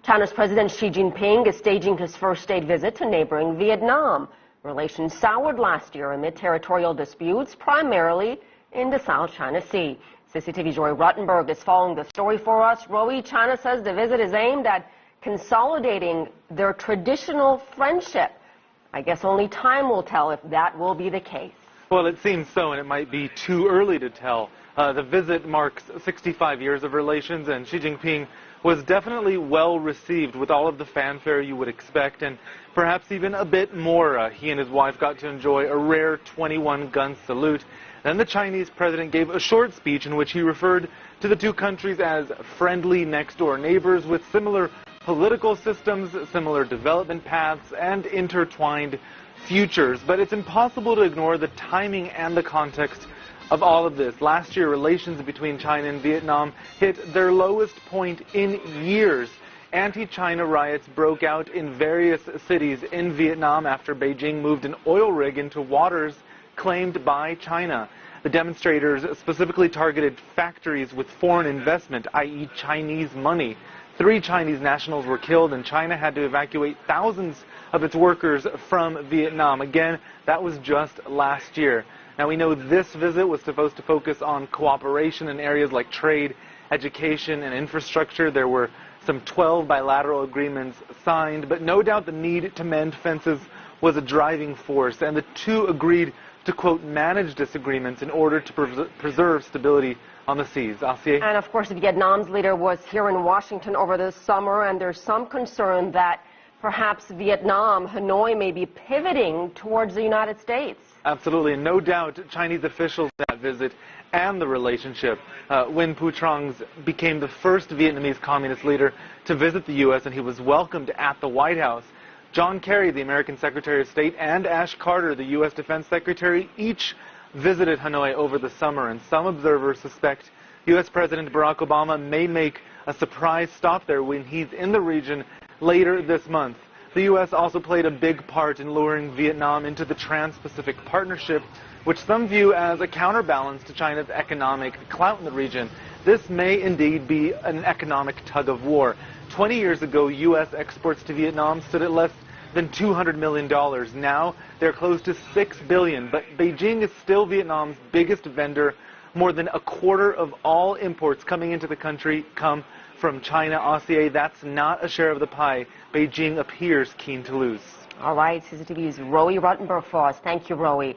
China's President Xi Jinping is staging his first state visit to neighboring Vietnam. Relations soured last year amid territorial disputes, primarily in the South China Sea. CCTV's Roy Ruttenberg is following the story for us. Roy, China says the visit is aimed at consolidating their traditional friendship. I guess only time will tell if that will be the case. Well, it seems so, and it might be too early to tell. The visit marks 65 years of relations, and Xi Jinping was definitely well received with all of the fanfare you would expect, and perhaps even a bit more. He and his wife got to enjoy a rare 21-gun salute. Then the Chinese president gave a short speech in which he referred to the two countries as friendly next-door neighbors with similar political systems, similar development paths, and intertwined futures. But it's impossible to ignore the timing and the context of all of this. Last year, relations between China and Vietnam hit their lowest point in years. Anti-China riots broke out in various cities in Vietnam after Beijing moved an oil rig into waters claimed by China. The demonstrators specifically targeted factories with foreign investment, i.e. Chinese money. 3 Chinese nationals were killed, and China had to evacuate thousands of its workers from Vietnam. Again, that was just last year. Now, we know this visit was supposed to focus on cooperation in areas like trade, education, and infrastructure. There were some 12 bilateral agreements signed, but no doubt the need to mend fences was a driving force, and the two agreed to, quote, manage disagreements in order to preserve stability on the seas. Asier? And of course, Vietnam's leader was here in Washington over the summer, and there's some concern that perhaps Vietnam, Hanoi, may be pivoting towards the United States. Absolutely, and no doubt Chinese officials that visit and the relationship. Nguyen Phu Trong became the first Vietnamese communist leader to visit the U.S., and he was welcomed at the White House. John Kerry, the American Secretary of State, and Ash Carter, the U.S. Defense Secretary, each visited Hanoi over the summer, and some observers suspect U.S. President Barack Obama may make a surprise stop there when he's in the region later this month. The U.S. also played a big part in luring Vietnam into the Trans-Pacific Partnership, which some view as a counterbalance to China's economic clout in the region. This may indeed be an economic tug-of-war. 20 years ago, U.S. exports to Vietnam stood at less than $200 million. Now, they're close to $6 billion, but Beijing is still Vietnam's biggest vendor. More than a quarter of all imports coming into the country come from China. Asier, that's not a share of the pie Beijing appears keen to lose. All right, CCTV's Roy Ruttenberg for us. Thank you, Roy.